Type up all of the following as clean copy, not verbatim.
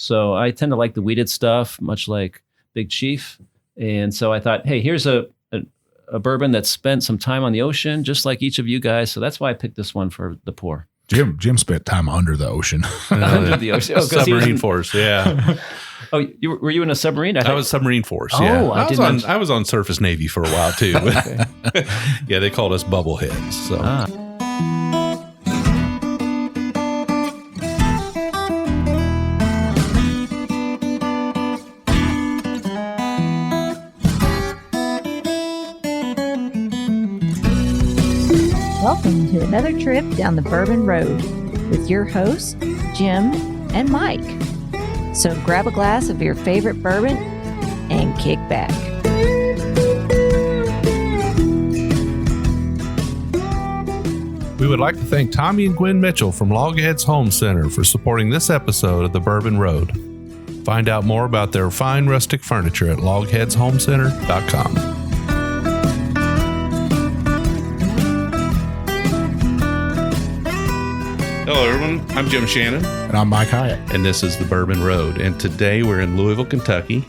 So I tend to like the weeded stuff, much like Big Chief. And so I thought, hey, here's a bourbon that's spent some time on the ocean, just like each of you guys. So that's why I picked this one for the pour. Jim spent time under the ocean. Under the ocean. Oh, submarine force, yeah. Oh, were you in a submarine? I was submarine force, yeah. Oh, I was on Surface Navy for a while, too. Yeah, they called us bubbleheads. So. Welcome to another trip down the Bourbon Road with your hosts, Jim and Mike. So grab a glass of your favorite bourbon and kick back. We would like to thank Tommy and Gwen Mitchell from Logheads Home Center for supporting this episode of the Bourbon Road. Find out more about their fine rustic furniture at logheadshomecenter.com. Hello, everyone. I'm Jim Shannon. And I'm Mike Hyatt. And this is the Bourbon Road. And today we're in Louisville, Kentucky.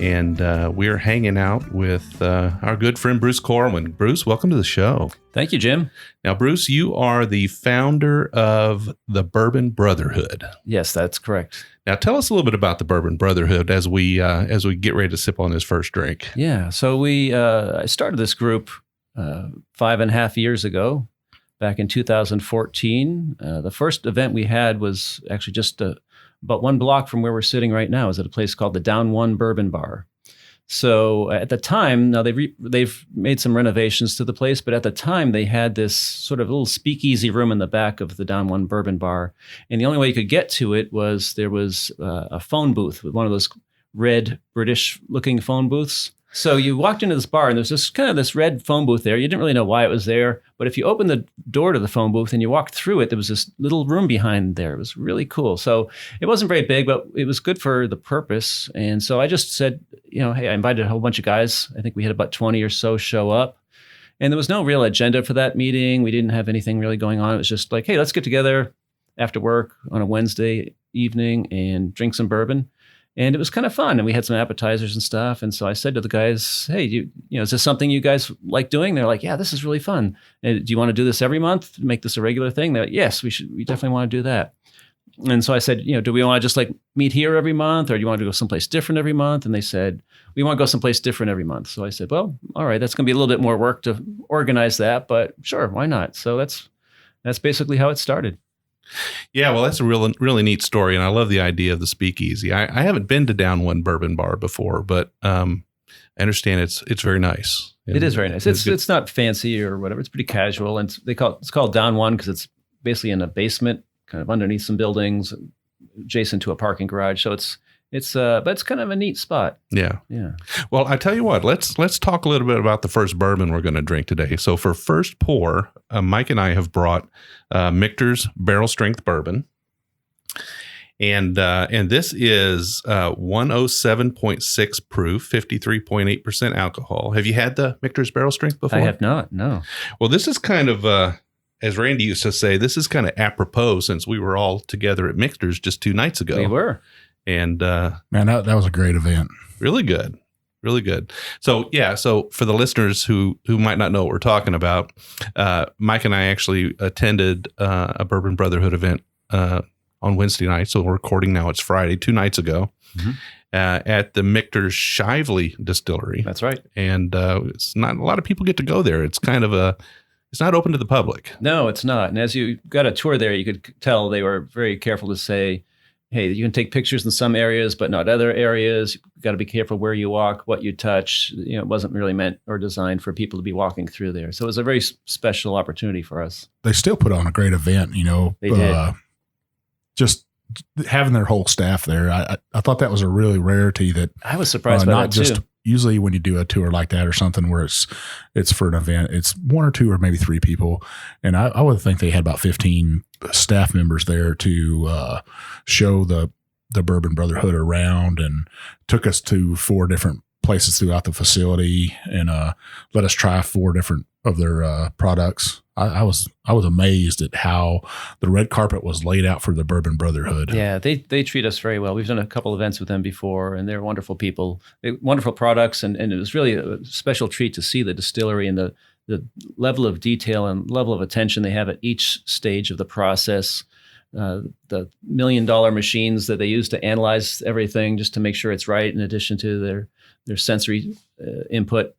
And we're hanging out with our good friend, Bruce Corwin. Bruce, welcome to the show. Thank you, Jim. Now, Bruce, you are the founder of the Bourbon Brotherhood. Yes, that's correct. Now, tell us a little bit about the Bourbon Brotherhood as we get ready to sip on this first drink. Yeah, so I started this group 5.5 years ago. Back in 2014, the first event we had was actually just about one block from where we're sitting right now. Is at a place called the Down One Bourbon Bar. So at the time, now they've made some renovations to the place, but at the time they had this sort of little speakeasy room in the back of the Down One Bourbon Bar, and the only way you could get to it was there was a phone booth with one of those red British-looking phone booths. So you walked into this bar and there's this red phone booth there. You didn't really know why it was there, but if you opened the door to the phone booth and you walked through it, there was this little room behind there. It was really cool. So it wasn't very big, but it was good for the purpose. And so I just said, hey, I invited a whole bunch of guys. I think we had about 20 or so show up. And there was no real agenda for that meeting. We didn't have anything really going on. It was just like, hey, let's get together after work on a Wednesday evening and drink some bourbon. And it was kind of fun, and we had some appetizers and stuff. And so I said to the guys, "Hey, is this something you guys like doing?" They're like, "Yeah, this is really fun. Do you want to do this every month? Make this a regular thing?" They're like, "Yes, we should. We definitely want to do that." And so I said, "Do we want to just like meet here every month, or do you want to go someplace different every month?" And they said, "We want to go someplace different every month." So I said, "Well, all right, that's going to be a little bit more work to organize that, but sure, why not?" So that's basically how it started. Yeah, well, that's a really neat story, and I love the idea of the speakeasy. I haven't been to Down One Bourbon Bar before, but I understand it's very nice. It is very nice. It's not fancy or whatever. It's pretty casual, and it's called Down One because it's basically in a basement, kind of underneath some buildings, adjacent to a parking garage. So but it's kind of a neat spot. Yeah. Yeah. Well, I tell you what, let's talk a little bit about the first bourbon we're going to drink today. So for first pour, Mike and I have brought Michter's Barrel Strength Bourbon. And this is 107.6 proof, 53.8% alcohol. Have you had the Michter's Barrel Strength before? I have not, no. Well, this is kind of, as Randy used to say, this is kind of apropos since we were all together at Michter's just 2 nights ago. We were. And man, that was a great event. Really good. Really good. So, yeah. So for the listeners who might not know what we're talking about, Mike and I actually attended a Bourbon Brotherhood event on Wednesday night. So we're recording now. It's Friday, 2 nights ago, at the Michter's Shively Distillery. That's right. And it's not a lot of people get to go there. It's kind of it's not open to the public. No, it's not. And as you got a tour there, you could tell they were very careful to say, hey, you can take pictures in some areas, but not other areas. You've got to be careful where you walk, what you touch. It wasn't really meant or designed for people to be walking through there. So it was a very special opportunity for us. They still put on a great event, They did. Just having their whole staff there. I thought that was a really rarity that I was surprised by not that just too. Usually when you do a tour like that or something where it's for an event, it's 1 or 2 or maybe 3 people. And I would think they had about 15 staff members there to show the Bourbon Brotherhood around, and took us to 4 different places throughout the facility and let us try 4 different of their products. I was amazed at how the red carpet was laid out for the Bourbon Brotherhood. Yeah, they treat us very well. We've done a couple events with them before, and they're wonderful people, wonderful products, and it was really a special treat to see the distillery and the level of detail and level of attention they have at each stage of the process. The $1 million machines that they use to analyze everything just to make sure it's right, in addition to their sensory input.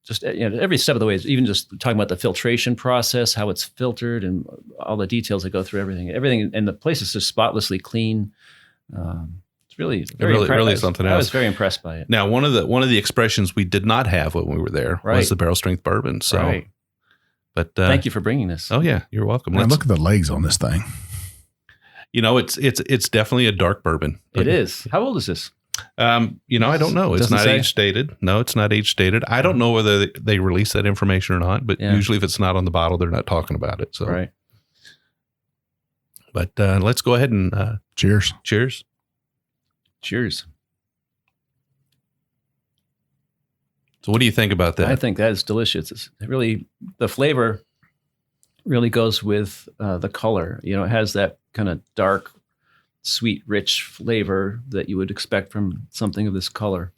Just every step of the way, even just talking about the filtration process, how it's filtered, and all the details that go through everything, and the place is just spotlessly clean. It's really really something else. I was very impressed by it. Now, one of the expressions we did not have when we were there was the barrel strength bourbon. So, right. But thank you for bringing this. Oh yeah, you're welcome. Man, look at the legs on this thing. It's definitely a dark bourbon. It is. How old is this? I don't know. It's not age stated. No, it's not age stated. I don't know whether they release that information or not, but usually if it's not on the bottle, they're not talking about it. So, right. But let's go ahead and cheers. Cheers. Cheers. So what do you think about that? I think that is delicious. The flavor really goes with the color. It has that kind of dark, sweet, rich flavor that you would expect from something of this color.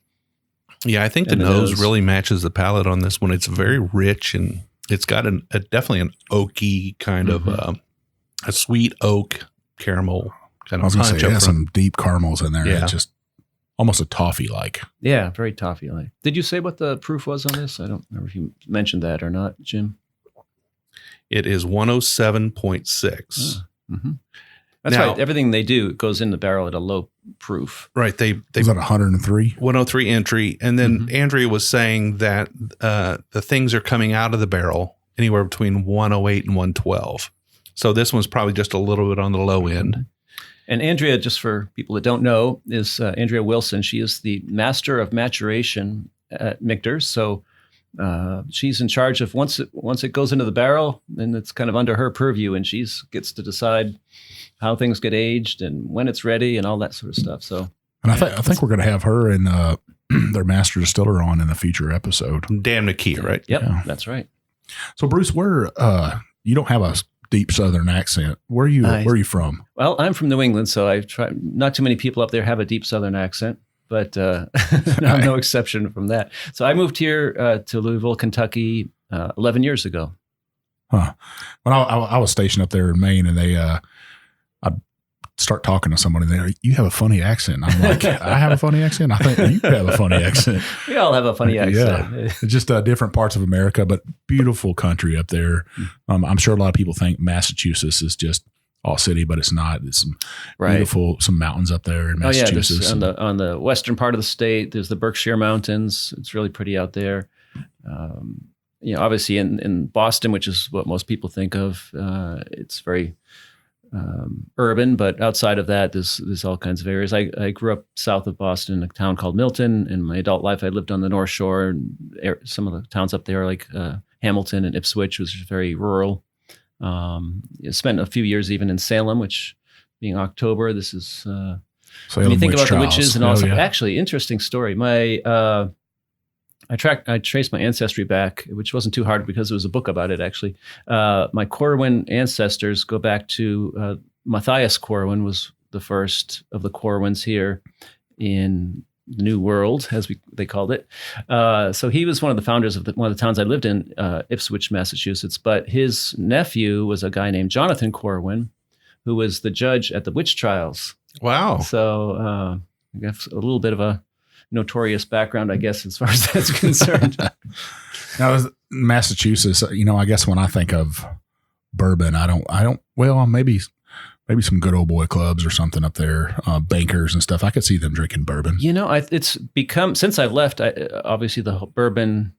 Yeah, I think the nose really matches the palate on this one. It's very rich, and it's got definitely an oaky kind of a sweet oak caramel kind of punch. It has some deep caramels in there. Yeah. It's just almost a toffee-like. Yeah, very toffee-like. Did you say what the proof was on this? I don't remember if you mentioned that or not, Jim. It is 107.6. Mm-hmm. That's right. Everything they do goes in the barrel at a low proof. Right. They was that 103? 103 entry. And then Andrea was saying that the things are coming out of the barrel anywhere between 108 and 112. So this one's probably just a little bit on the low end. And Andrea, just for people that don't know, is Andrea Wilson. She is the master of maturation at Michter's. So she's in charge of once it goes into the barrel, then it's kind of under her purview, and she gets to decide how things get aged and when it's ready and all that sort of stuff. So, and I think we're going to have her and their master distiller on in a future episode. Dan McKee, right? Yep, that's right. So Bruce, where you don't have a deep Southern accent. Where are you from? Well, I'm from New England, so I try. Not too many people up there have a deep Southern accent, but I'm no exception from that. So I moved here to Louisville, Kentucky, 11 years ago. Huh. When I was stationed up there in Maine, and I'd start talking to somebody there. You have a funny accent. And I'm like, I have a funny accent. I think you have a funny accent. We all have a funny accent. Yeah, just different parts of America, but beautiful country up there. I'm sure a lot of people think Massachusetts is just all city, but it's not. It's some beautiful, some mountains up there in Massachusetts. Oh yeah, on the western part of the state, there's the Berkshire Mountains. It's really pretty out there. Obviously in Boston, which is what most people think of, it's very urban, but outside of that, there's all kinds of areas. I grew up south of Boston in a town called Milton. In my adult life, I lived on the North Shore, and some of the towns up there, like Hamilton and Ipswich, was very rural. Spent a few years even in Salem, which, being October, this is when you think about the witches and also. Actually, interesting story. I traced my ancestry back, which wasn't too hard because there was a book about it, actually. My Corwin ancestors go back to Matthias Corwin was the first of the Corwins here in the New World, as they called it. So he was one of the founders of one of the towns I lived in, Ipswich, Massachusetts. But his nephew was a guy named Jonathan Corwin, who was the judge at the witch trials. Wow. So I guess a little bit of a notorious background, I guess, as far as that's concerned. Now, Massachusetts, I guess when I think of bourbon, I don't, well, maybe some good old boy clubs or something up there, bankers and stuff. I could see them drinking bourbon. It's become, since I've left, obviously the bourbon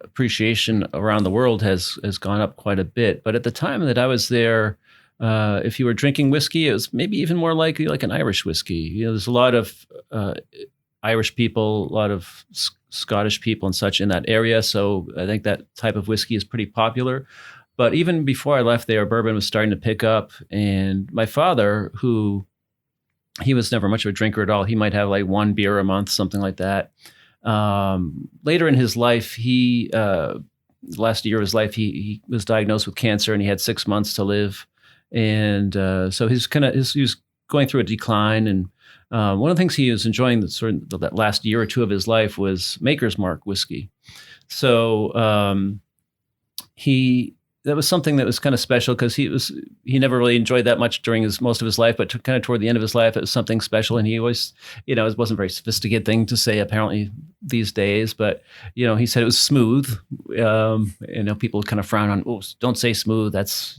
appreciation around the world has gone up quite a bit. But at the time that I was there, if you were drinking whiskey, it was maybe even more likely like an Irish whiskey. There's a lot of Irish people, a lot of Scottish people and such in that area. So I think that type of whiskey is pretty popular. But even before I left there, bourbon was starting to pick up. And my father, he was never much of a drinker at all. He might have like one beer a month, something like that. Later in his life, he last year of his life, he was diagnosed with cancer and he had 6 months to live. And so he was going through a decline. And one of the things he was enjoying that last year or two of his life was Maker's Mark whiskey. So that was something that was kind of special because he never really enjoyed that much during most of his life, but kind of toward the end of his life, it was something special. And he always, it wasn't a very sophisticated thing to say apparently these days, but he said it was smooth. People kind of frown on, oh, don't say smooth. That's,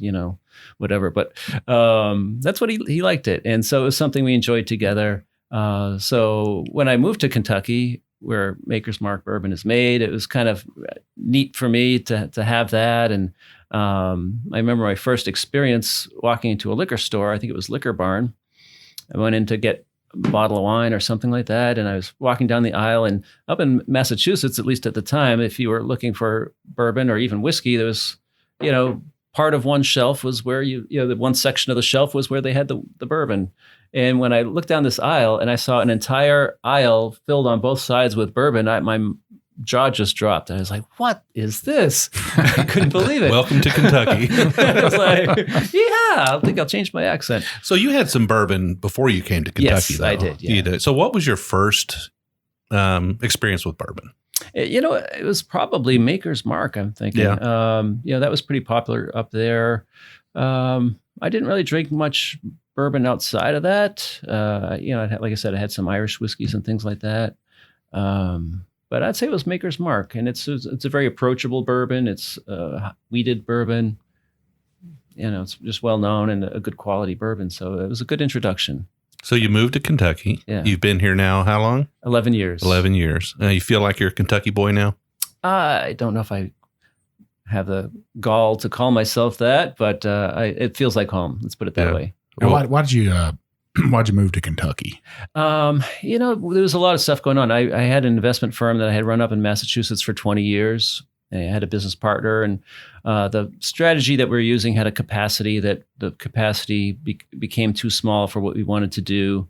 whatever. But that's what he liked it. And so it was something we enjoyed together. So when I moved to Kentucky, where Maker's Mark bourbon is made, it was kind of neat for me to have that. And I remember my first experience walking into a liquor store. I think it was Liquor Barn. I went in to get a bottle of wine or something like that. And I was walking down the aisle, and up in Massachusetts, at least at the time, if you were looking for bourbon or even whiskey, there was, part of one shelf was where the one section of the shelf was where they had the bourbon. And when I looked down this aisle and I saw an entire aisle filled on both sides with bourbon, my jaw just dropped. I was like, what is this? I couldn't believe it. Welcome to Kentucky. I was like, yeah, I think I'll change my accent. So you had some bourbon before you came to Kentucky, yes, though. I did. Yeah. You did. So what was your first experience with bourbon? It was probably Maker's Mark, I'm thinking. Yeah. That was pretty popular up there. I didn't really drink much bourbon outside of that. Like I said, I had some Irish whiskeys and things like that. But I'd say it was Maker's Mark, and it's a very approachable bourbon. It's weeded bourbon. It's just well known and a good quality bourbon. So it was a good introduction. So you moved to Kentucky. Yeah. You've been here now how long? 11 years. 11 years. You feel like you're a Kentucky boy now? I don't know if I have the gall to call myself that, but it feels like home. Let's put it that way. Now, why'd you move to Kentucky? There was a lot of stuff going on. I had an investment firm that I had run up in Massachusetts for 20 years. I had a business partner, and the strategy that we were using had a capacity that the capacity became too small for what we wanted to do.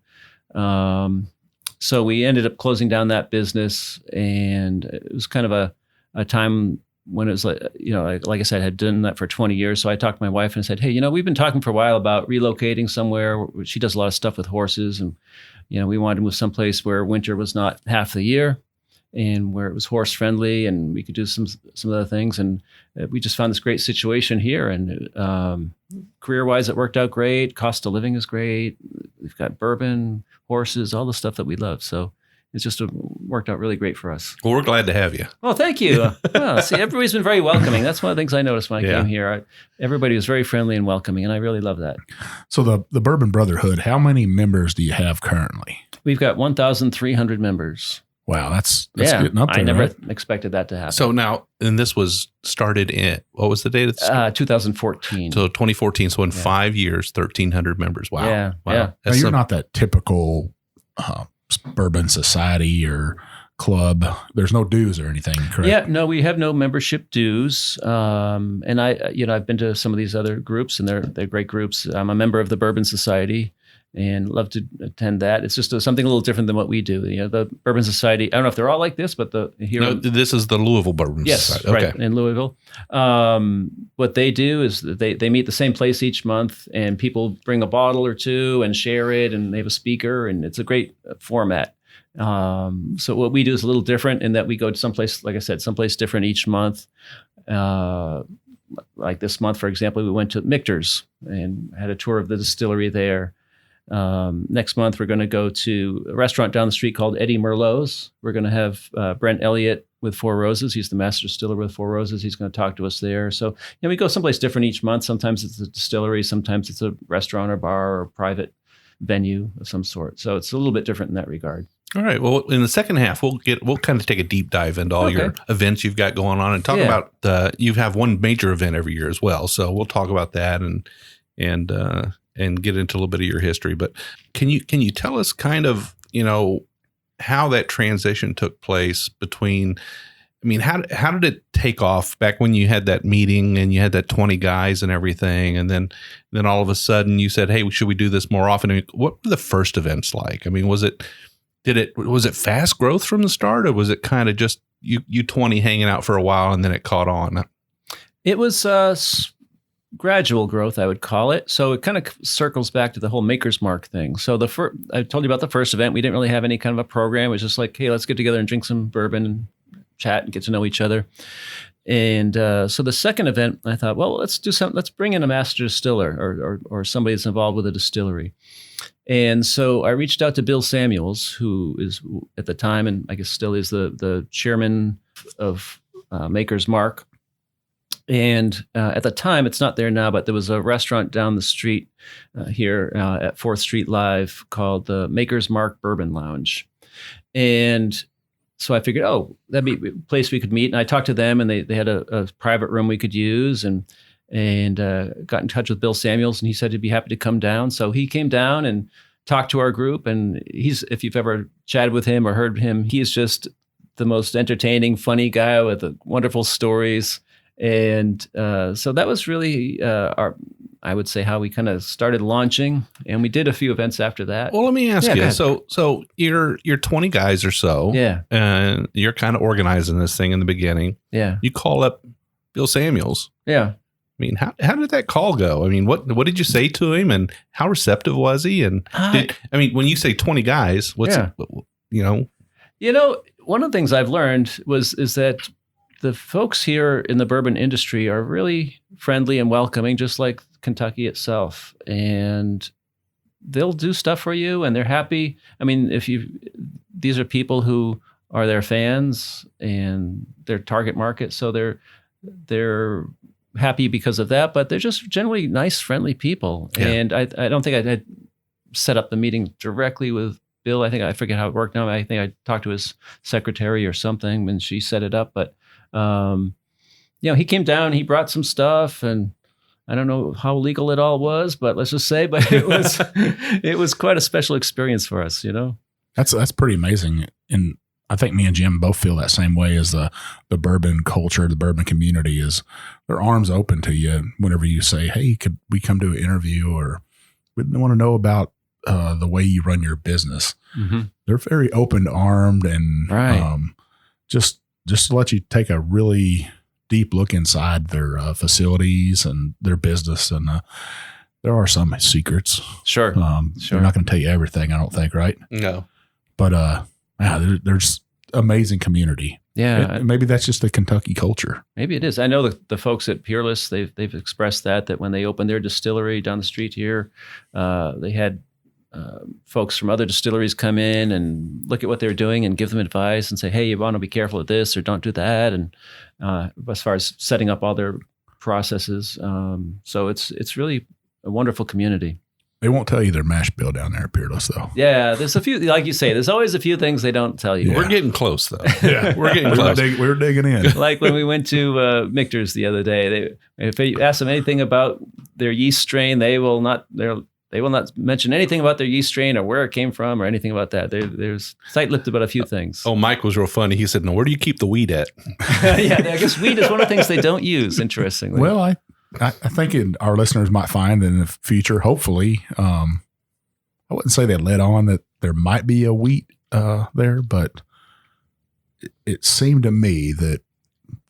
So we ended up closing down that business, and it was kind of a time when it was like I said, I had done that for 20 years. So I talked to my wife and said, hey, we've been talking for a while about relocating somewhere. She does a lot of stuff with horses, and, we wanted to move someplace where winter was not half the year and where it was horse friendly and we could do some other things. And we just found this great situation here, and career wise, it worked out great. Cost of living is great. We've got bourbon, horses, all the stuff that we love. So it's just worked out really great for us. Well, we're glad to have you. Well, thank you. See, everybody's been very welcoming. That's one of the things I noticed when I came here. Everybody was very friendly and welcoming, and I really love that. So the Bourbon Brotherhood, how many members do you have currently? We've got 1,300 members. Wow, that's getting up there. I never right? expected that to happen. So now, and this was started in, what was the date of this? 2014. So 2014. So in 5 years, 1,300 members. Wow. Yeah. Wow. Yeah. Now, you're not that typical bourbon society or club. There's no dues or anything, correct? Yeah, no, we have no membership dues. And I've been to some of these other groups, and they're great groups. I'm a member of the Bourbon Society and love to attend that. It's just something a little different than what we do. The Bourbon Society, I don't know if they're all like this, but this is the Louisville Bourbon Society. Yes, right, in Louisville. What they do is they meet the same place each month, and people bring a bottle or two and share it, and they have a speaker, and it's a great format. So what we do is a little different in that we go to someplace, like I said, someplace different each month. Like this month, for example, we went to Michter's and had a tour of the distillery there. Next month, we're going to go to a restaurant down the street called Eddie Merlot's. We're going to have Brent Elliott with Four Roses. He's the master distiller with Four Roses. He's going to talk to us there. So we go someplace different each month. Sometimes it's a distillery. Sometimes it's a restaurant or bar or private venue of some sort. So it's a little bit different in that regard. All right. Well, in the second half, we'll kind of take a deep dive into all your events you've got going on and talk about you have one major event every year as well. So we'll talk about that and get into a little bit of your history. But can you tell us kind of, how that transition took place between, how did it take off back when you had that meeting and you had that 20 guys and everything? And then all of a sudden you said, hey, should we do this more often? What were the first events like? Was it fast growth from the start, or was it kind of just you 20 hanging out for a while and then it caught on? It was gradual growth, I would call it. So it kind of circles back to the whole Maker's Mark thing. So I told you about the first event. We didn't really have any kind of a program. It was just like, hey, let's get together and drink some bourbon and chat and get to know each other. And so the second event, I thought, well, let's do something. Let's bring in a master distiller or somebody that's involved with a distillery. And so I reached out to Bill Samuels, who is at the time, and I guess still is the chairman of Maker's Mark. And at the time, it's not there now, but there was a restaurant down the street here at 4th Street Live called the Maker's Mark Bourbon Lounge. And so I figured, that'd be a place we could meet. And I talked to them, and they had a private room we could use, and got in touch with Bill Samuels, and he said he'd be happy to come down. So he came down and talked to our group. And if you've ever chatted with him or heard him, he is just the most entertaining, funny guy with wonderful stories. And so that was really I would say how we kind of started launching, and we did a few events after that. Well, let me ask you. So you're 20 guys or so. Yeah. And you're kind of organizing this thing in the beginning. Yeah. You call up Bill Samuels. Yeah. I mean, how did that call go? I mean, what did you say to him, and how receptive was he? And when you say 20 guys, what's one of the things I've learned is that the folks here in the bourbon industry are really friendly and welcoming, just like Kentucky itself. And they'll do stuff for you, and they're happy. I mean, these are people who are their fans and their target market, so they're happy because of that. But they're just generally nice, friendly people. Yeah. And I don't think I had set up the meeting directly with Bill. I forget how it worked now. I think I talked to his secretary or something, and she set it up. But he came down, he brought some stuff, and I don't know how legal it all was, but let's just say, but it was quite a special experience for us, That's pretty amazing. And I think me and Jim both feel that same way as the bourbon culture, the bourbon community is their arms open to you whenever you say, hey, could we come to an interview, or we want to know about the way you run your business. Mm-hmm. They're very open-armed and just to let you take a really deep look inside their facilities and their business. And there are some secrets. Sure. They're not going to tell you everything, I don't think, right? No. But there's amazing community. Yeah. Maybe that's just the Kentucky culture. Maybe it is. I know the folks at Peerless, they've expressed that when they opened their distillery down the street here, they had folks from other distilleries come in and look at what they're doing and give them advice and say, hey, you want to be careful of this or don't do that. And as far as setting up all their processes. So it's really a wonderful community. They won't tell you their mash bill down there at Peerless, though. Yeah, there's a few, like you say, there's always a few things they don't tell you. Yeah. We're getting close, though. Yeah, we're getting close. We're digging in. Like when we went to Michter's the other day, if you ask them anything about their yeast strain, they will not mention anything about their yeast strain or where it came from or anything about that. There's tight-lipped about a few things. Oh, Mike was real funny. He said, "No, where do you keep the weed at?" Yeah, I guess weed is one of the things they don't use. Interestingly, well, I think our listeners might find in the future, hopefully, I wouldn't say they led on that there might be a wheat there, but it seemed to me that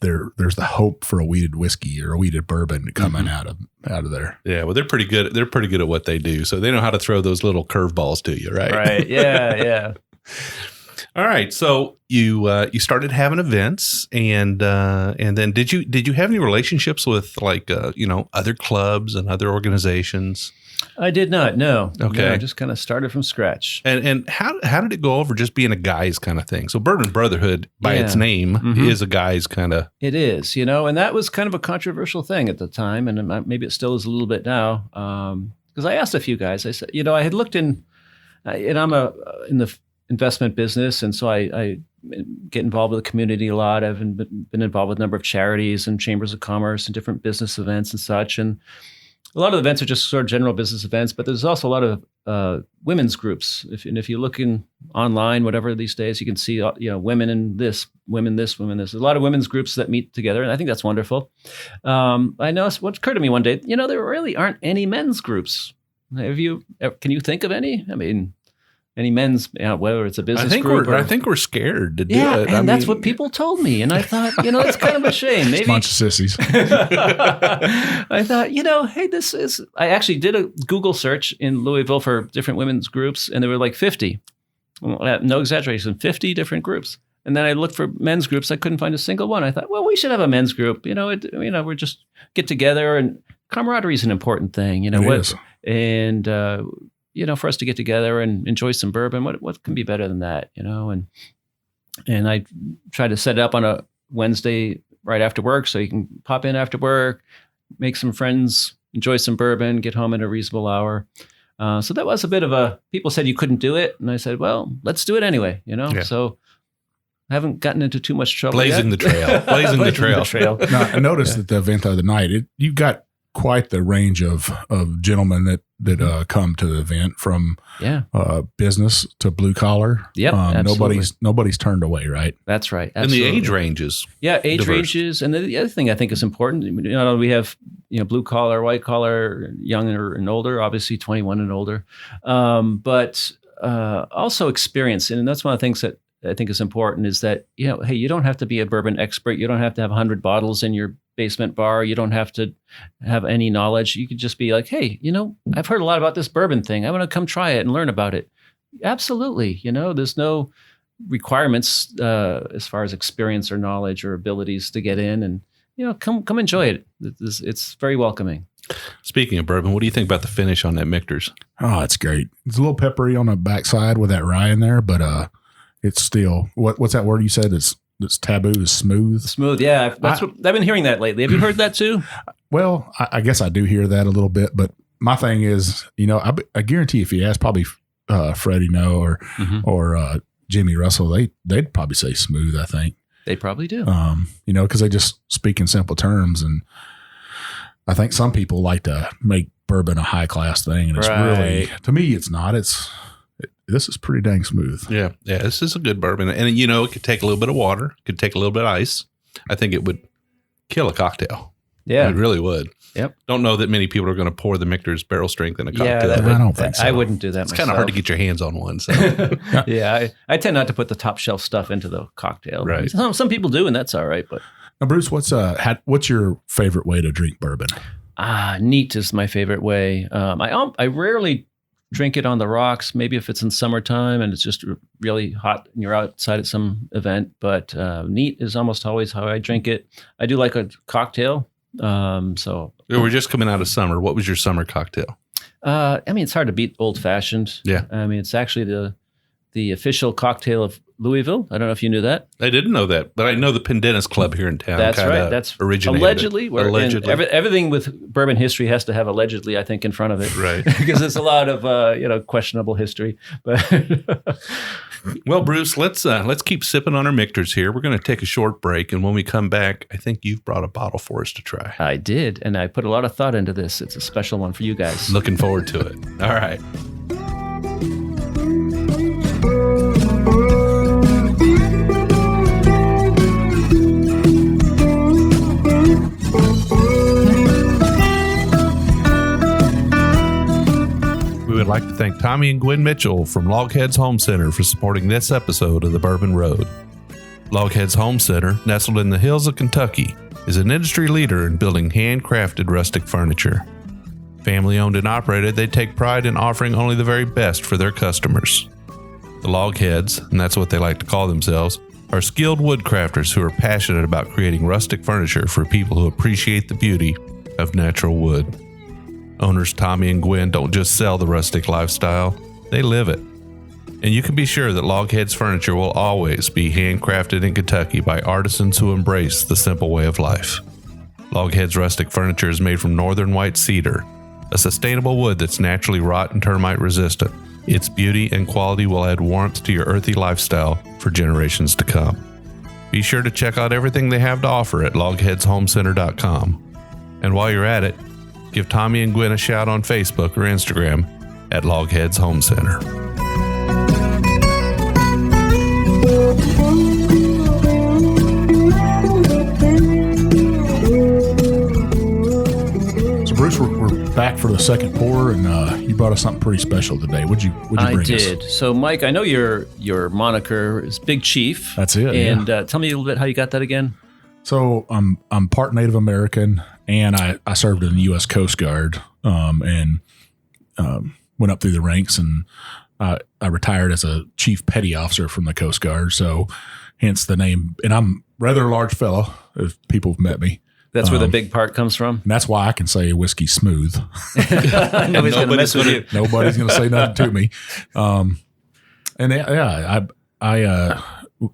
there's the hope for a wheated whiskey or a wheated bourbon coming out of there. Yeah, well, they're pretty good. They're pretty good at what they do, so they know how to throw those little curveballs to you, right? Right. Yeah. All right. So you started having events, and then did you have any relationships with other clubs and other organizations? I did not. No. Okay. No, I just kind of started from scratch. And how did it go over just being a guy's kind of thing? So Bourbon Brotherhood, by its name, is a guy's kind of. It is, and that was kind of a controversial thing at the time, and maybe it still is a little bit now. Because I asked a few guys. I said, I had looked in, and I'm in the investment business, and so I get involved with the community a lot. I've been involved with a number of charities and chambers of commerce and different business events and such, and a lot of the events are just sort of general business events, but there's also a lot of women's groups. If you look online, whatever these days, you can see women in this, women this, women this. There's a lot of women's groups that meet together, and I think that's wonderful. I know what occurred to me one day. There really aren't any men's groups. Can you think of any? I mean, any men's, whether it's a business I think group. I think we're scared to do yeah, it. and that's what people told me. And I thought, it's kind of a shame. Maybe It's a bunch of sissies. I thought, hey, this is. I actually did a Google search in Louisville for different women's groups, and there were like 50. No exaggeration, 50 different groups. And then I looked for men's groups. I couldn't find a single one. I thought, well, we should have a men's group. We're just get together, and camaraderie is an important thing. It is. And for us to get together and enjoy some bourbon, what can be better than that? And I try to set it up on a Wednesday right after work, so you can pop in after work, make some friends, enjoy some bourbon, get home at a reasonable hour. So that was a bit of people said you couldn't do it. And I said, well, let's do it anyway, Yeah. So I haven't gotten into too much trouble Blazing yet. the trail. Blazing the trail. Now, I noticed at the event the other night, you got quite the range of gentlemen that come to the event, from business to blue collar. Yep, absolutely. Nobody's turned away, right? That's right. And Absolutely. the age ranges. Yeah, age diverse. ranges. And the other thing I think is important, we have, blue collar, white collar, young and older, obviously 21 and older, but also experience. And that's one of the things that I think is important is that, hey, you don't have to be a bourbon expert. You don't have to have 100 bottles in your basement bar. You don't have to have any knowledge. You could just be like, hey, I've heard a lot about this bourbon thing. I want to come try it and learn about it. Absolutely. There's no requirements as far as experience or knowledge or abilities to get in, and, come enjoy it. It's very welcoming. Speaking of bourbon, what do you think about the finish on that Michter's? Oh, it's great. It's a little peppery on the backside with that rye in there, but it's still, what's that word you said? It's taboo, is smooth. Smooth, yeah. I've been hearing that lately. Have you heard that too? Well, I guess I do hear that a little bit, but my thing is, I guarantee if you ask probably Freddie No or Jimmy Russell, they'd probably say smooth. I think they probably do. Because they just speak in simple terms, and I think some people like to make bourbon a high class thing, and it's really, to me, it's not. This is pretty dang smooth. Yeah. This is a good bourbon, and it could take a little bit of water, could take a little bit of ice. I think it would kill a cocktail. Yeah, it really would. Yep. Don't know that many people are going to pour the Michter's barrel strength in a cocktail. I don't think so. I wouldn't do that. It's kind of hard to get your hands on one. So yeah, I tend not to put the top shelf stuff into the cocktail. Right. Some people do, and that's all right. But now, Bruce, what's your favorite way to drink bourbon? Neat is my favorite way. I rarely drink it on the rocks. Maybe if it's in summertime and it's just really hot and you're outside at some event. But neat is almost always how I drink it. I do like a cocktail. So we're just coming out of summer. What was your summer cocktail? It's hard to beat old fashioned. Yeah. It's actually the official cocktail of Louisville. I don't know if you knew that. I didn't know that, but I know the Pendennis Club here in town. That's right. That's originated allegedly. Allegedly. Everything with bourbon history has to have allegedly, I think, in front of it. Right. Because there's a lot of questionable history. But well, Bruce, let's keep sipping on our Michter's here. We're going to take a short break, and when we come back, I think you've brought a bottle for us to try. I did, and I put a lot of thought into this. It's a special one for you guys. Looking forward to it. All right. We would like to thank Tommy and Gwen Mitchell from Logheads Home Center for supporting this episode of The Bourbon Road. Logheads Home Center, nestled in the hills of Kentucky, is an industry leader in building handcrafted rustic furniture. Family owned and operated, they take pride in offering only the very best for their customers. The Logheads, and that's what they like to call themselves, are skilled woodcrafters who are passionate about creating rustic furniture for people who appreciate the beauty of natural wood. Owners Tommy and Gwen don't just sell the rustic lifestyle, they live it. And you can be sure that Logheads furniture will always be handcrafted in Kentucky by artisans who embrace the simple way of life. Logheads rustic furniture is made from northern white cedar, a sustainable wood that's naturally rot and termite resistant. Its beauty and quality will add warmth to your earthy lifestyle for generations to come. Be sure to check out everything they have to offer at logheadshomecenter.com. And while you're at it, give Tommy and Gwen a shout on Facebook or Instagram at Logheads Home Center. So Bruce, we're back for the second pour, and you brought us something pretty special today. What'd you bring us? I did. So, Mike, I know your moniker is Big Chief. That's it. And tell me a little bit how you got that again. So I'm part Native American, and I served in the U.S. Coast Guard, and went up through the ranks, and I retired as a chief petty officer from the Coast Guard. So, hence the name. And I'm a rather large fellow, if people have met me. That's where the big part comes from. And that's why I can say whiskey smooth. Nobody's going to mess with you. Nobody's going to say nothing to me.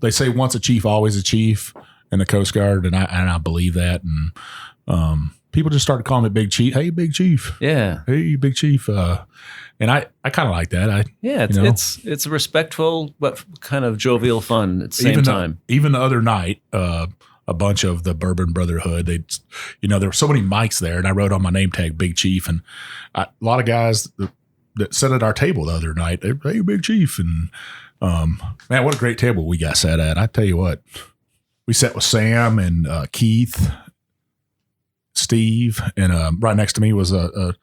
They say once a chief, always a chief in the Coast Guard, and I believe that. And people just started calling me Big Chief. Hey, Big Chief. Yeah. Hey, Big Chief. And I kind of like that. It's a respectful but kind of jovial fun at the same time. Even the other night, a bunch of the Bourbon Brotherhood, there were so many mics there, and I wrote on my name tag Big Chief, and a lot of guys that sat at our table the other night, hey, Big Chief, and man, what a great table we got sat at. I tell you what, we sat with Sam and Keith, Steve, and right next to me was a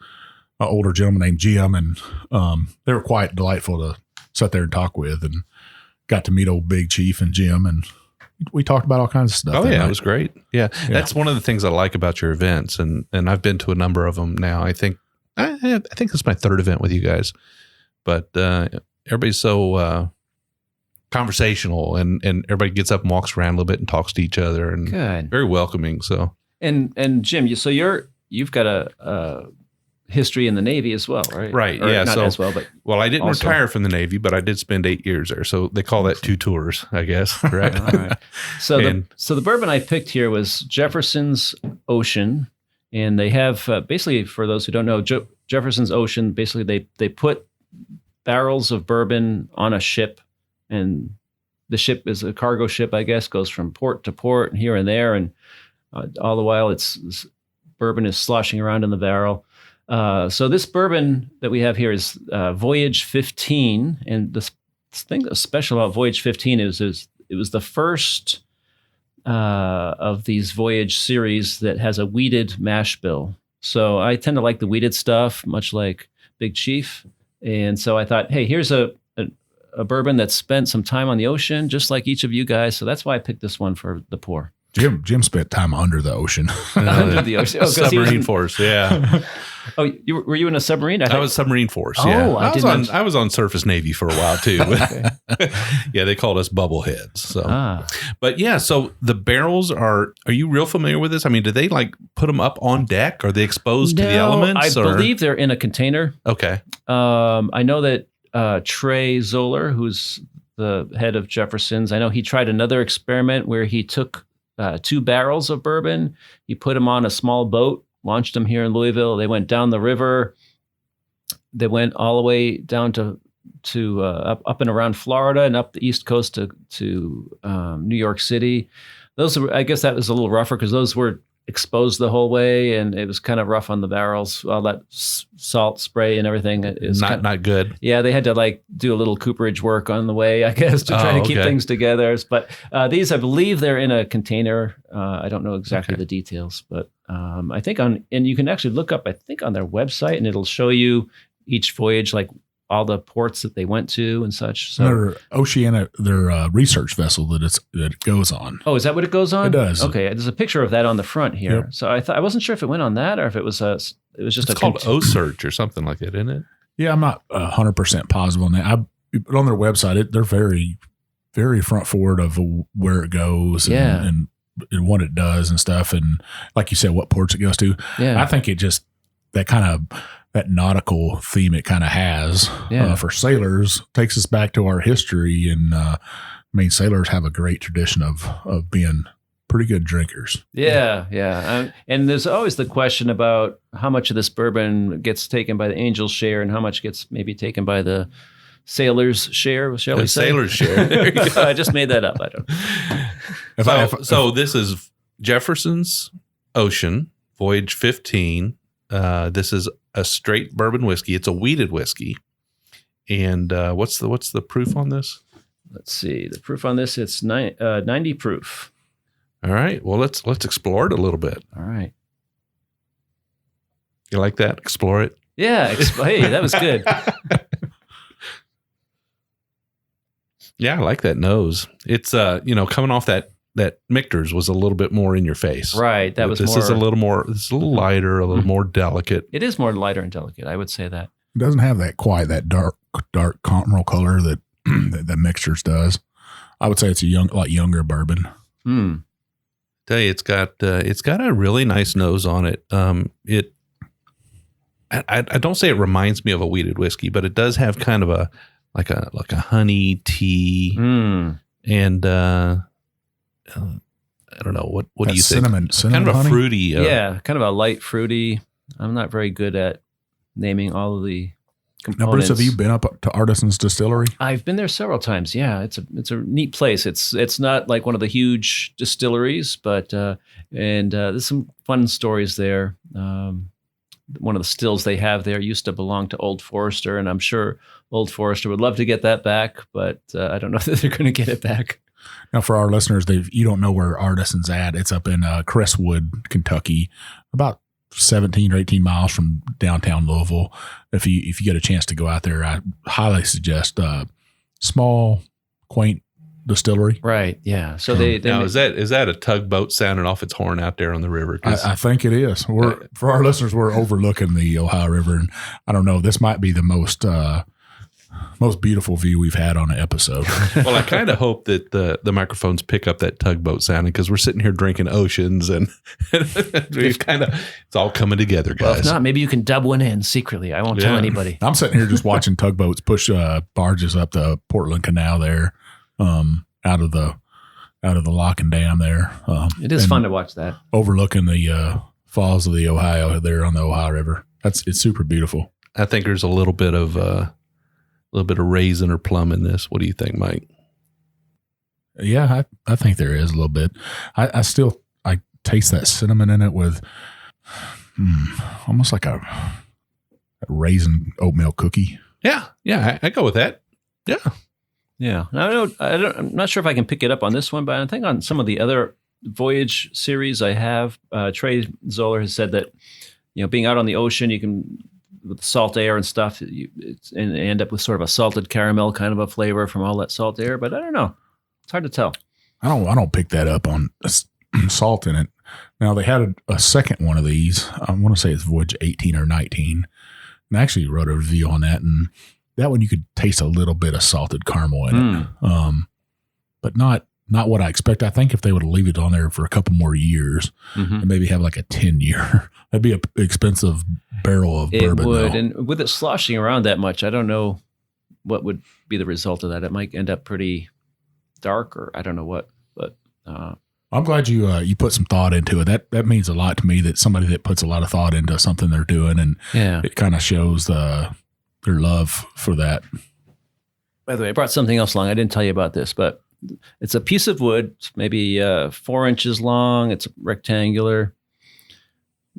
older gentleman named Jim, and they were quite delightful to sit there and talk with, and got to meet old Big Chief and Jim, and we taled about all kinds of stuff. Oh yeah, it was great. Yeah. That's one of the things I like about your events, and I've been to a number of them now. I think this is my third event with you guys, but everybody's so conversational, and everybody gets up and walks around a little bit and talks to each other, and good, very welcoming. So and Jim, you've got a history in the Navy as well, right? Right. Or yeah. Not so as well, but I didn't also retire from the Navy, but I did spend 8 years there. So they call that 2 tours, I guess. Right. All right. So the bourbon I picked here was Jefferson's Ocean, and they have basically, for those who don't know, Jefferson's Ocean. Basically, they put barrels of bourbon on a ship, and the ship is a cargo ship, I guess, goes from port to port and here and there, and all the while this bourbon is sloshing around in the barrel. So this bourbon that we have here is Voyage 15, and this thing that's special about Voyage 15 is it was the first of these Voyage series that has a wheated mash bill. So I tend to like the wheated stuff, much like Big Chief, and so I thought, hey, here's a bourbon that's spent some time on the ocean, just like each of you guys. So that's why I picked this one for the pour. Jim spent time under the ocean. Under the ocean. Oh, submarine force. Yeah. Oh, were you in a submarine? I was submarine force. Oh, Yeah. I was on surface Navy for a while too. Yeah, they called us bubbleheads. So, but yeah, so the barrels are you real familiar with this? I mean, do they like put them up on deck? Are they exposed to the elements? I believe they're in a container. Okay. I know that Trey Zoller, who's the head of Jefferson's, I know he tried another experiment where he took 2 barrels of bourbon. He put them on a small boat, launched them here in Louisville. They went down the river. They went all the way down to up and around Florida and up the East Coast to New York City. I guess that was a little rougher because those were exposed the whole way, and it was kind of rough on the barrels. All that salt spray and everything is not good. Yeah, they had to like do a little cooperage work on the way, I guess, to try to keep things together. But these, I believe, they're in a container. I don't know exactly the details, but I think and you can actually look up, I think, on their website, and it'll show you each voyage, like all the ports that they went to and such. So their Oceania, their research vessel that it goes on. Oh, is that what it goes on? It does. Okay, there's a picture of that on the front here. Yep. So I wasn't sure if it went on that or if it was just it's called O-Search or something like that, isn't it? Yeah, I'm not 100% positive on that. But on their website, they're very, very front forward of where it goes and what it does and stuff, and like you said, what ports it goes to. Yeah, I think it just that nautical theme it kind of has for sailors takes us back to our history, and I mean, sailors have a great tradition of being pretty good drinkers. Yeah. And there's always the question about how much of this bourbon gets taken by the angel's share and how much gets maybe taken by the sailor's share, shall we say? Sailor's share. I just made that up. I don't. So this is Jefferson's Ocean, Voyage 15. This is a straight bourbon whiskey. It's a wheated whiskey. And what's the proof on this? Let's see. The proof on this, it's 90 proof. All right. Well, let's explore it a little bit. All right. You like that? Explore it. Yeah. Hey, that was good. Yeah, I like that nose. It's coming off that Michter's was a little bit more in your face. Right. That was this more. is a little lighter, a little more delicate. It is more lighter and delicate. I would say that. It doesn't have that dark caramel color that that Michter's does. I would say it's a lot younger bourbon. Tell you, it's got a really nice nose on it. I don't say it reminds me of a wheated whiskey, but it does have kind of a like a honey tea, and I don't know what do you think? Cinnamon kind of honey? a fruity. Yeah, kind of a light fruity. I'm not very good at naming all of the Now, Bruce, components. have you been up to Artisan's Distillery? I've been there several times. Yeah, it's a neat place. It's not like one of the huge distilleries, but there's some fun stories there. One of the stills they have there used to belong to Old Forester, and I'm sure Old Forester would love to get that back, but I don't know that they're going to get it back. Now, for our listeners, you don't know where Artisan's at. It's up in Crestwood, Kentucky, about 17 or 18 miles from downtown Louisville. If you get a chance to go out there, I highly suggest small, quaint distillery. Right. Yeah. So they now is that a tugboat sounding off its horn out there on the river? I think it is. For our listeners, we're overlooking the Ohio River, and I don't know. This might be the most beautiful view we've had on an episode. Well, I kind of hope that the microphones pick up that tugboat sounding, because we're sitting here drinking oceans, and it's all coming together, guys. Well, if not, maybe you can dub one in secretly. I won't tell anybody. I'm sitting here just watching tugboats push barges up the Portland Canal there, out of the lock and dam there. It is fun to watch that. Overlooking the falls of the Ohio there on the Ohio River. It's super beautiful. I think there's a little bit of raisin or plum in this. What do you think, Mike? Yeah, I think there is a little bit. I taste that cinnamon in it with almost like a raisin oatmeal cookie. Yeah, I go with that. Yeah. Yeah. I'm not sure if I can pick it up on this one, but I think on some of the other Voyage series I have, Trey Zoller has said that, being out on the ocean, you can, with salt air and stuff, and end up with sort of a salted caramel kind of a flavor from all that salt air. But I don't know. It's hard to tell. I don't pick that up on salt in it. Now, they had a second one of these. I want to say it's Voyage 18 or 19. And I actually wrote a review on that. And that one, you could taste a little bit of salted caramel in it. But not what I expect. I think if they would leave it on there for a couple more years and maybe have like a 10-year, that'd be an expensive barrel of bourbon. It would. Though. And with it sloshing around that much, I don't know what would be the result of that. It might end up pretty dark, or I don't know what. But I'm glad you put some thought into it. That means a lot to me, that somebody that puts a lot of thought into something they're doing, and it kind of shows their love for that. By the way, I brought something else along. I didn't tell you about this, but it's a piece of wood, maybe 4 inches long. It's rectangular.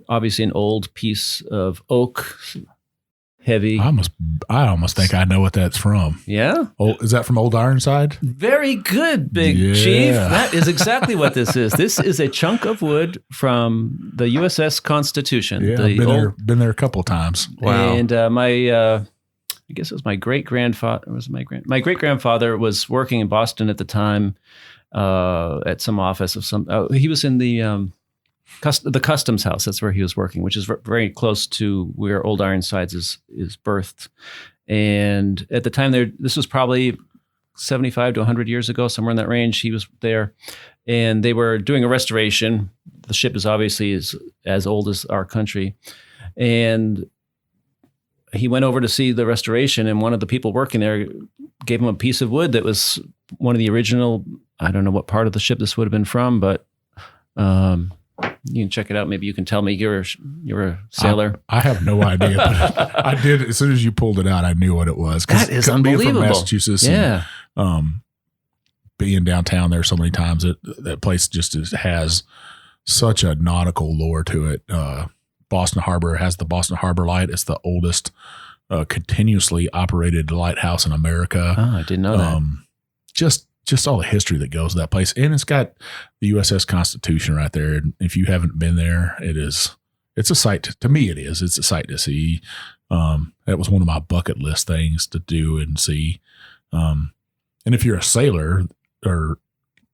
Obviously, an old piece of oak, heavy. I almost think I know what that's from. Yeah. Oh, is that from Old Ironside? Very good, Big Chief. That is exactly what this is. This is a chunk of wood from the USS Constitution. Yeah, I've been there a couple of times. Wow. And I guess it was my great-grandfather. My great-grandfather was working in Boston at the time at some office of some. He was in the customs house. That's where he was working, which is very close to where Old Ironsides is birthed. And at the time, this was probably 75 to 100 years ago, somewhere in that range. He was there, and they were doing a restoration. The ship is obviously as old as our country, and he went over to see the restoration, and one of the people working there gave him a piece of wood that was one of the original. I don't know what part of the ship this would have been from, but you can check it out. Maybe you can tell me. You're a sailor. I have no idea, but I did. As soon as you pulled it out, I knew what it was. That is unbelievable. Being from Massachusetts, yeah. And, being downtown there so many times, that place just has such a nautical lore to it. Boston Harbor has the Boston Harbor Light. It's the oldest continuously operated lighthouse in America. Oh, I didn't know that. Just all the history that goes to that place. And it's got the USS Constitution right there. And if you haven't been there, it's it's a sight to me. It is. It's a sight to see. That was one of my bucket list things to do and see. And if you're a sailor or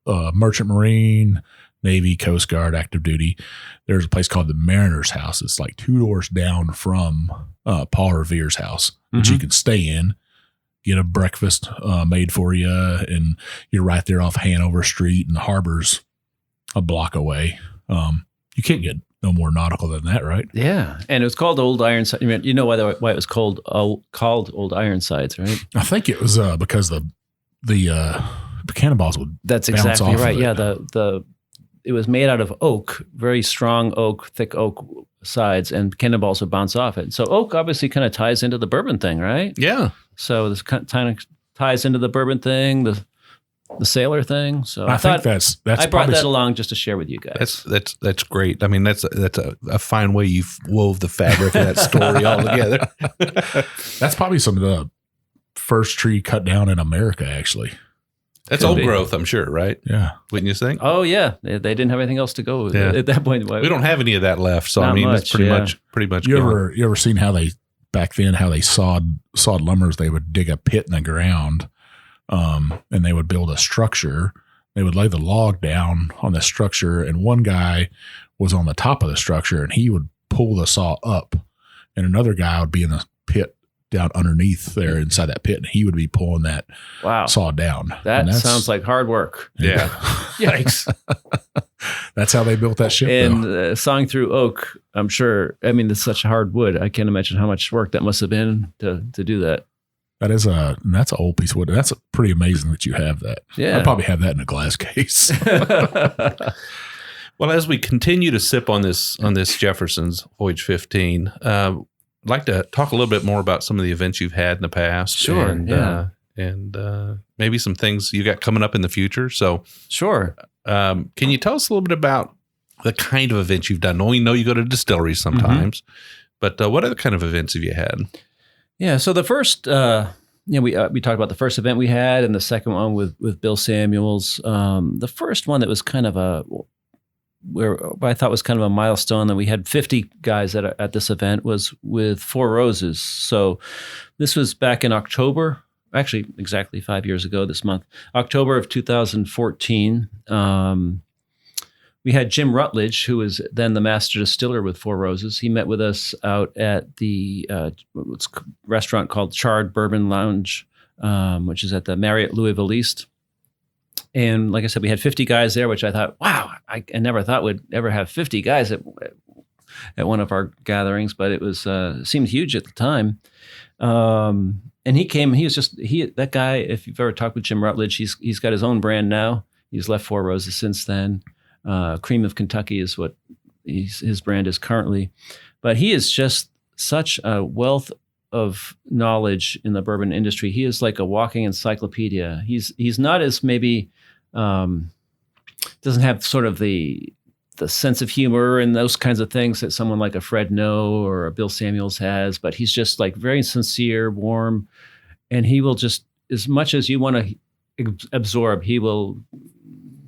merchant marine, Navy, Coast Guard, active duty, there's a place called the Mariner's House. It's like 2 doors down from Paul Revere's house, which you can stay in, get a breakfast made for you, and you're right there off Hanover Street, and the harbor's a block away. You can't get no more nautical than that, right? Yeah, and it was called Old Ironsides. You know why it was called Old Ironsides, right? I think it was because the cannonballs would. That's bounce exactly off right. of it. Yeah, it was made out of oak, very strong oak, thick oak sides, and cannonballs would bounce off it. So oak obviously kind of ties into the bourbon thing, right? Yeah. So this kind of ties into the bourbon thing, the sailor thing. So I think that's I brought probably that along just to share with you guys. That's great. I mean, that's a fine way you've wove the fabric of that story all together. That's probably some of the first tree cut down in America, actually. That's Could old be. growth, I'm sure, right? Yeah. Wouldn't you think? Oh yeah, they didn't have anything else to go with Yeah. at that point. We don't have any of that left, so I Not mean, much, it's pretty yeah. much. You gone. ever seen how they back then how they sawed lumbers? They would dig a pit in the ground, and they would build a structure. They would lay the log down on the structure, and one guy was on the top of the structure, and he would pull the saw up, and another guy would be in the pit down underneath there inside that pit, and he would be pulling that Wow, saw down. that And that's- sounds like hard work. Yeah. Yikes. That's how they built that ship. And though. sawing through oak, I'm sure. I mean, it's such hard wood. I can't imagine how much work that must have been to do that. That's an old piece of wood. That's pretty amazing that you have that. Yeah. I'd probably have that in a glass case. Well, as we continue to sip on this Jefferson's Voyage 15, I'd like to talk a little bit more about some of the events you've had in the past. Sure, And, yeah. and maybe some things you got coming up in the future. So Sure. can you tell us a little bit about the kind of events you've done? We know you go to distilleries sometimes, but what other kind of events have you had? Yeah. So the first, we talked about the first event we had, and the second one with Bill Samuels. The first one that was kind of where I thought was kind of a milestone that we had 50 guys at this event was with Four Roses. So this was back in October, actually exactly 5 years ago this month, October of 2014. We had Jim Rutledge, who was then the master distiller with Four Roses. He met with us out at the restaurant called Charred Bourbon Lounge, which is at the Marriott Louisville East. And like I said, we had 50 guys there, which I thought, wow, I never thought we'd ever have 50 guys at one of our gatherings, but it was seemed huge at the time. And he came. He was that guy. If you've ever talked with Jim Rutledge, he's got his own brand now. He's left Four Roses since then. Cream of Kentucky is what his brand is currently, but he is just such a wealth of knowledge in the bourbon industry. He is like a walking encyclopedia. He's not as maybe doesn't have sort of the sense of humor and those kinds of things that someone like a Fred Noe or a Bill Samuels has, but he's just like very sincere, warm, and he will just, as much as you want to absorb, he will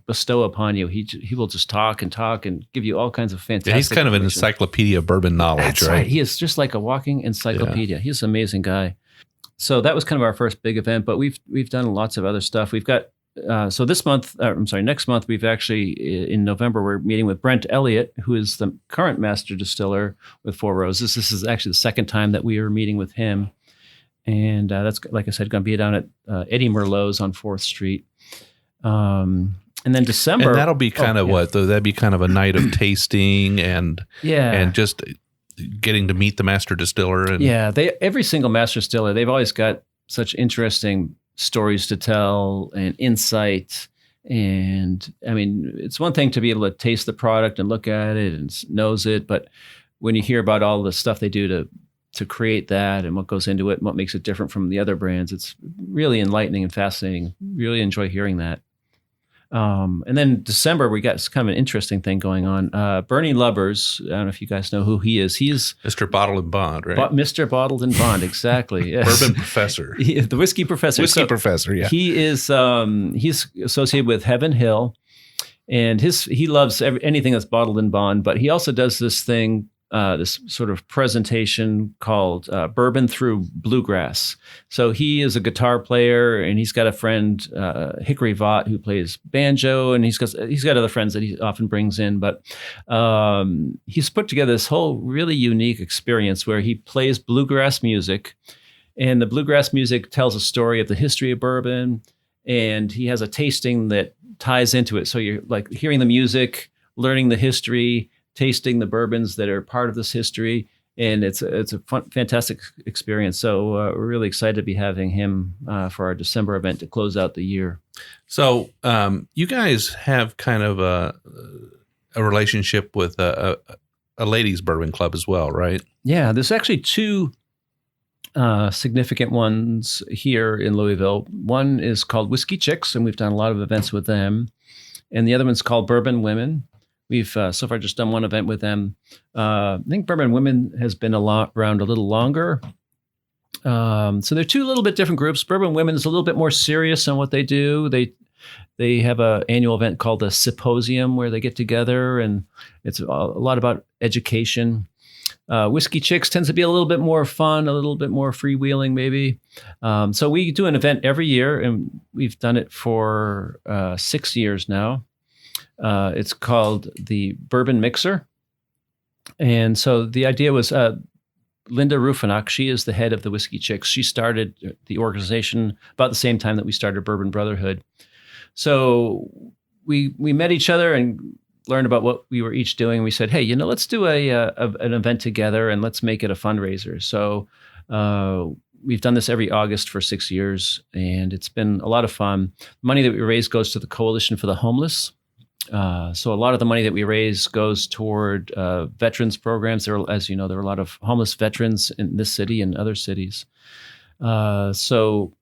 bestow upon you. He will just talk and give you all kinds of fantastic. Yeah, he's kind of an information. encyclopedia of bourbon knowledge, That's right. He is just like a walking encyclopedia. He's an amazing guy. So that was kind of our first big event, but we've done lots of other stuff. We've got next month we've actually in November we're meeting with Brent Elliott, who is the current master distiller with Four Roses. This is actually the second time that we are meeting with him, and that's, like I said, going to be down at Eddie Merlot's on 4th Street. And then December, and that'll be kind of what though. That'd be kind of a night of tasting and just getting to meet the master distiller. And every single master distiller, they've always got such interesting stories to tell and insight. And I mean, it's one thing to be able to taste the product and look at it and knows it, but when you hear about all the stuff they do to create that and what goes into it and what makes it different from the other brands, it's really enlightening and fascinating. Really enjoy hearing that. And then December, we got kind of an interesting thing going on. Bernie Lubbers, I don't know if you guys know who he is. He's Mr. Bottled and Bond, right? Mr. Bottled and Bond, exactly. Yes. Bourbon professor. The whiskey professor. Professor, yeah. He is he's associated with Heaven Hill, and he loves anything that's bottled and bond. But he also does this thing this sort of presentation called Bourbon Through Bluegrass. So he is a guitar player, and he's got a friend, Hickory Vaught, who plays banjo, and he's got other friends that he often brings in. But he's put together this whole really unique experience where he plays bluegrass music, and the bluegrass music tells a story of the history of bourbon, and he has a tasting that ties into it. So you're like hearing the music, learning the history, tasting the bourbons that are part of this history, and it's a fantastic experience. So we're really excited to be having him for our December event to close out the year. So you guys have kind of a relationship with a ladies' bourbon club as well, right? Yeah, there's actually two significant ones here in Louisville. One is called Whiskey Chicks, and we've done a lot of events with them. And the other one's called Bourbon Women. We've so far just done one event with them. I think Bourbon Women has been around a little longer. So they're two little bit different groups. Bourbon Women is a little bit more serious on what they do. They have an annual event called the Symposium where they get together, and it's a lot about education. Whiskey Chicks tends to be a little bit more fun, a little bit more freewheeling maybe. So we do an event every year, and we've done it for 6 years now. It's called the Bourbon Mixer. And so the idea was Linda Rufinock, she is the head of the Whiskey Chicks. She started the organization about the same time that we started Bourbon Brotherhood. So we met each other and learned about what we were each doing. We said, hey, let's do an event together and let's make it a fundraiser. So we've done this every August for 6 years, and it's been a lot of fun. Money that we raise goes to the Coalition for the Homeless. So a lot of the money that we raise goes toward veterans programs. As you know, there are a lot of homeless veterans in this city and other cities. So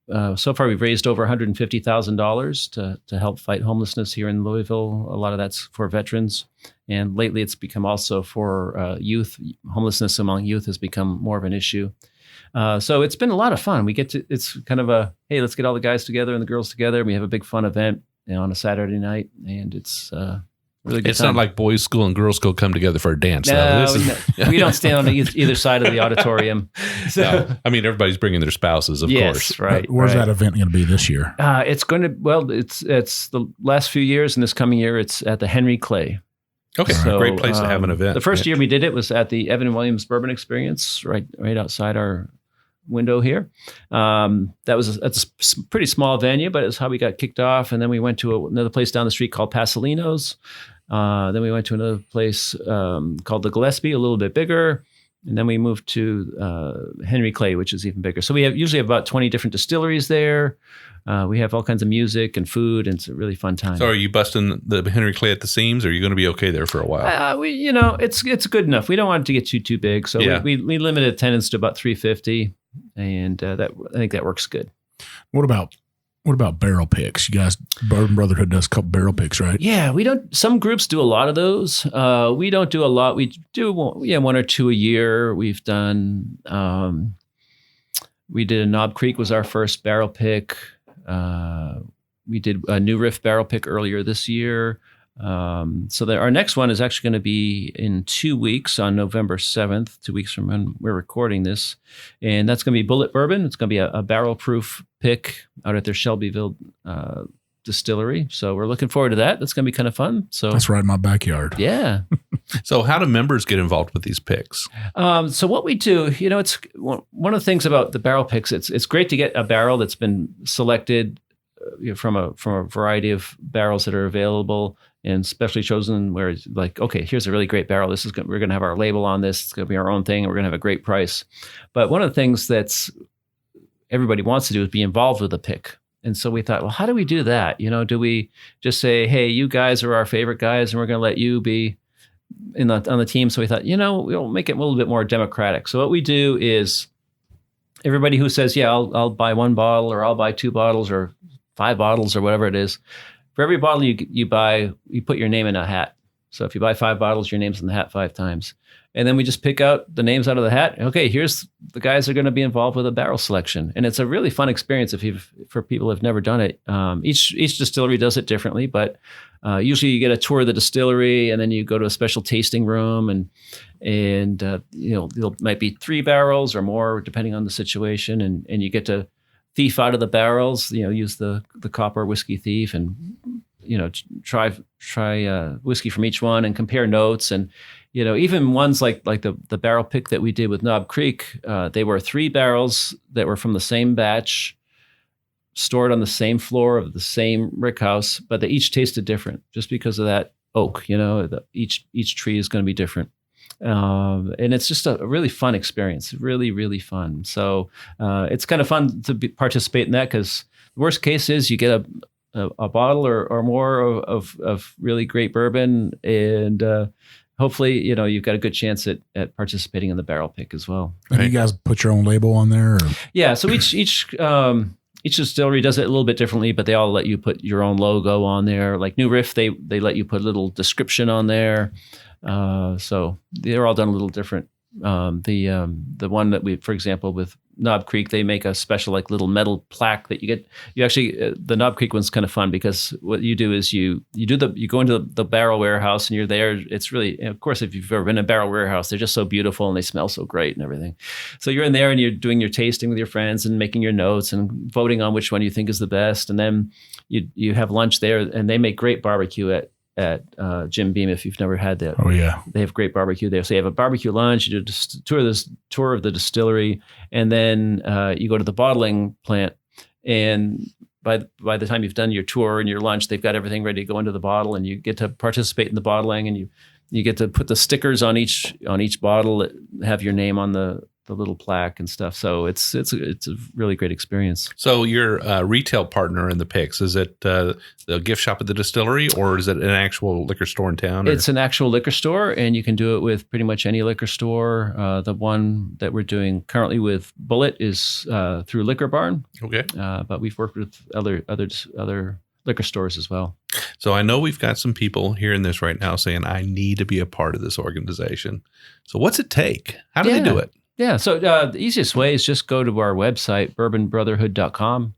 far we've raised over $150,000 to help fight homelessness here in Louisville. A lot of that's for veterans. And lately it's become also for youth. Homelessness among youth has become more of an issue. So it's been a lot of fun. It's kind of hey, let's get all the guys together and the girls together. We have a big fun event on a Saturday night, and it's really good. It's time. not like boys' school and girls' school come together for a dance. No, we don't stand on either side of the auditorium. So, no, I mean, everybody's bringing their spouses, of course. Right. Where's that event going to be this year? It's going to, it's the last few years, and this coming year, it's at the Henry Clay. Okay, so, great place to have an event. The first year we did it was at the Evan Williams Bourbon Experience, right outside our window here. It's a pretty small venue, but it's how we got kicked off. And then we went to another place down the street called Pasolino's. Then we went to another place called the Gillespie, a little bit bigger. And then we moved to Henry Clay, which is even bigger. So we usually have about 20 different distilleries there. We have all kinds of music and food, and it's a really fun time. So are you busting the Henry Clay at the seams, or are you going to be okay there for a while? It's good enough. We don't want it to get too big. So we limited attendance to about 350. And I think that works good. What about barrel picks? You guys, Bourbon Brotherhood does a couple barrel picks, right? Yeah, we don't. Some groups do a lot of those. We don't do a lot. We do one or two a year. We've done. We did a Knob Creek was our first barrel pick. We did a New Riff barrel pick earlier this year. So our next one is actually going to be in 2 weeks on November 7th, 2 weeks from when we're recording this. And that's going to be Bullet Bourbon. It's going to be a barrel-proof pick out at their Shelbyville distillery. So we're looking forward to that. That's going to be kind of fun. So that's right in my backyard. Yeah. So how do members get involved with these picks? So what we do, it's one of the things about the barrel picks. It's great to get a barrel that's been selected from a variety of barrels that are available, and specially chosen where it's like, okay, here's a really great barrel. We're going to have our label on this. It's going to be our own thing, and we're going to have a great price. But one of the things that's everybody wants to do is be involved with the pick. And so we thought, well, how do we do that? Do we just say, hey, you guys are our favorite guys, and we're going to let you be on the team? So we thought, we'll make it a little bit more democratic. So what we do is everybody who says, yeah, I'll buy one bottle, or I'll buy 2 bottles, or 5 bottles, or whatever it is. For every bottle you buy, you put your name in a hat. So if you buy 5 bottles, your name's in the hat 5 times. And then we just pick out the names out of the hat. Okay, here's the guys that are going to be involved with a barrel selection. And it's a really fun experience for people who have never done it. Each distillery does it differently, but usually you get a tour of the distillery, and then you go to a special tasting room, and there might be 3 barrels or more depending on the situation, and you get to thief out of the barrels, use the copper whiskey thief, and try whiskey from each one and compare notes. And even ones like the barrel pick that we did with Knob Creek, they were 3 barrels that were from the same batch, stored on the same floor of the same rick house, but they each tasted different just because of that oak. Each tree is going to be different. And it's just a really fun experience, really, really fun. So it's kind of fun to participate in that, because the worst case is you get a bottle or more of really great bourbon, and hopefully, you've got a good chance at participating in the barrel pick as well. And you guys put your own label on there? Or? Yeah. So each distillery does it a little bit differently, but they all let you put your own logo on there. Like New Riff, they let you put a little description on there. So they're all done a little different. The one that for example, with Knob Creek, they make a special little metal plaque that you get. You actually, the Knob Creek one's kind of fun, because what you do is you go into the barrel warehouse, and you're there. It's really, of course, if you've ever been in a barrel warehouse, they're just so beautiful and they smell so great and everything. So you're in there and you're doing your tasting with your friends and making your notes and voting on which one you think is the best. And then you have lunch there, and they make great barbecue at Jim Beam, if you've never had that. Oh yeah, they have great barbecue there. So you have a barbecue lunch, you do a tour of the distillery, and then you go to the bottling plant. And by the time you've done your tour and your lunch, they've got everything ready to go into the bottle, and you get to participate in the bottling, and you get to put the stickers on each bottle that have your name on the little plaque and stuff. So it's a really great experience. So your retail partner in the picks, is it the gift shop at the distillery, or is it an actual liquor store in town? Or? It's an actual liquor store, and you can do it with pretty much any liquor store. The one that we're doing currently with Bullet is through Liquor Barn. Okay. But we've worked with other liquor stores as well. So I know we've got some people hearing this right now saying, I need to be a part of this organization. So what's it take? How do they do it? Yeah, so the easiest way is just go to our website, bourbonbrotherhood.com.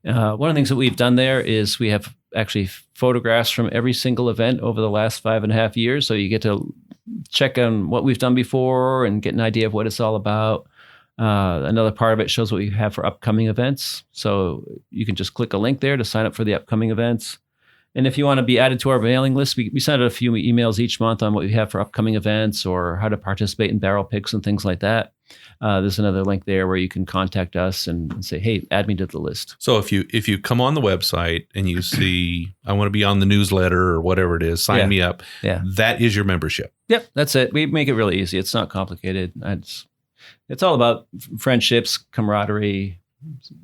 One of the things that we've done there is we have actually photographs from every single event over the last 5.5 years. So you get to check on what we've done before and get an idea of what it's all about. Another part of it shows what we have for upcoming events. So you can just click a link there to sign up for the upcoming events. And if you want to be added to our mailing list, we send out a few emails each month on what we have for upcoming events or how to participate in barrel picks and things like that. There's another link there where you can contact us and say, hey, add me to the list. So if you come on the website and you see, I want to be on the newsletter or whatever it is, sign me up. Yeah. That is your membership. Yep, that's it. We make it really easy. It's not complicated. It's all about friendships, camaraderie,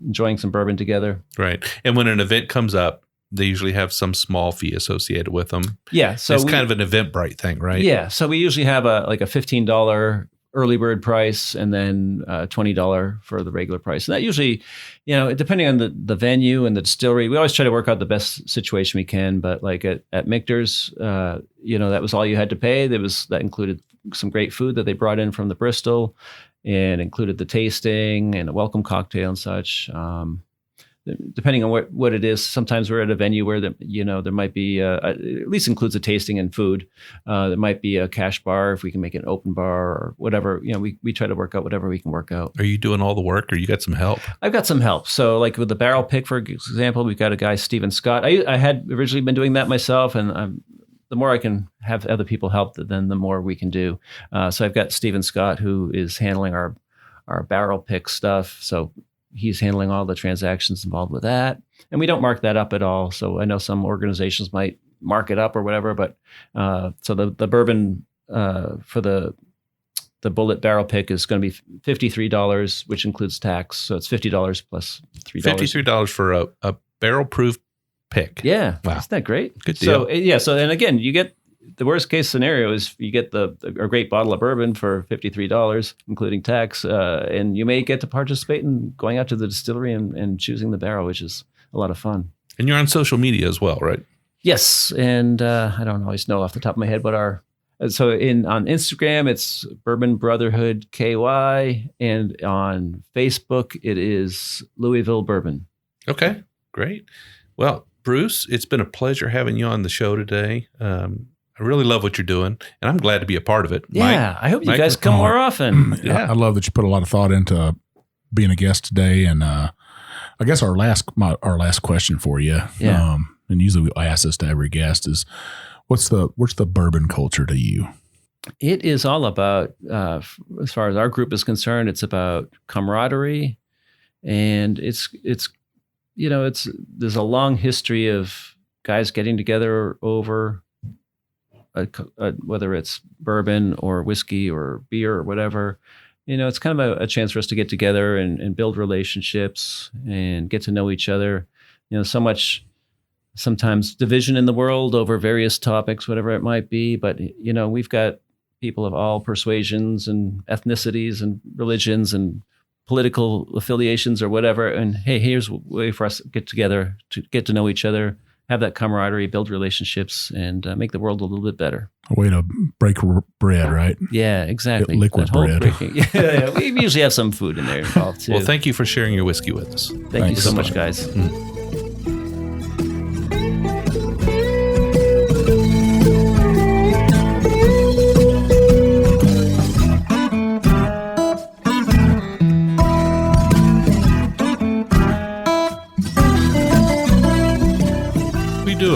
enjoying some bourbon together. Right. And when an event comes up, they usually have some small fee associated with them. Yeah. So it's kind of an Eventbrite thing, right? Yeah. So we usually have a $15 early bird price and then $20 for the regular price. And that usually, depending on the venue and the distillery, we always try to work out the best situation we can. But like at Michter's, that was all you had to pay. That included some great food that they brought in from the Bristol, and included the tasting and a welcome cocktail and such. Depending on what it is, sometimes we're at a venue where there might be at least includes a tasting and food. There might be a cash bar if we can make it an open bar or whatever. We try to work out whatever we can work out. Are you doing all the work, or you got some help? I've got some help. So like with the barrel pick, for example, we've got a guy, Stephen Scott. I had originally been doing that myself, and the more I can have other people help, then the more we can do. So I've got Stephen Scott, who is handling our barrel pick stuff. So he's handling all the transactions involved with that. And we don't mark that up at all. So I know some organizations might mark it up or whatever, but so the bourbon for the Bullet barrel pick is going to be $53, which includes tax. So it's $50 plus $3. $53 for a barrel proof pick. Yeah. Wow. Isn't that great? Good deal. So and again, you get the worst case scenario is you get a great bottle of bourbon for $53, including tax, and you may get to participate in going out to the distillery and choosing the barrel, which is a lot of fun. And you're on social media as well, right? Yes, and I don't always know off the top of my head what our on Instagram it's Bourbon Brotherhood KY, and on Facebook it is Louisville Bourbon. Okay, great. Well, Bruce, it's been a pleasure having you on the show today. I really love what you're doing, and I'm glad to be a part of it. Yeah, Mike, I hope you guys come more often. Yeah. I love that you put a lot of thought into being a guest today. And I guess our last question for you, and usually I ask this to every guest, is what's the bourbon culture to you? It is all about, as far as our group is concerned, it's about camaraderie, and it's there's a long history of guys getting together over whether it's bourbon or whiskey or beer or whatever. It's kind of a chance for us to get together and build relationships and get to know each other. So much sometimes division in the world over various topics, whatever it might be. But, we've got people of all persuasions and ethnicities and religions and political affiliations or whatever. And hey, here's a way for us to get together, to get to know each other, have that camaraderie, build relationships, and make the world a little bit better. A way to break bread, right? Yeah, exactly. Liquid bread. Yeah, we usually have some food in there involved too. Well, thank you for sharing your whiskey with us. Thank you so much, guys.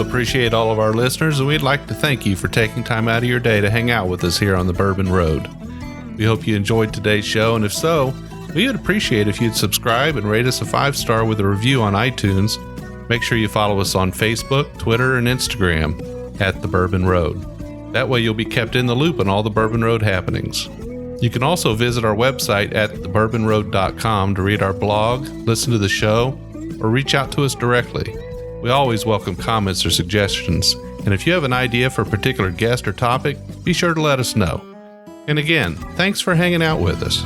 Appreciate all of our listeners, and we'd like to thank you for taking time out of your day to hang out with us here on the Bourbon Road. We hope you enjoyed today's show, and if so, we would appreciate if you'd subscribe and rate us a 5-star with a review on iTunes. Make sure you follow us on Facebook, Twitter, and Instagram at the Bourbon Road. That way you'll be kept in the loop on all the Bourbon Road happenings. You can also visit our website at thebourbonroad.com to read our blog, listen to the show, or reach out to us directly. We always welcome comments or suggestions, and if you have an idea for a particular guest or topic, be sure to let us know. And again, thanks for hanging out with us.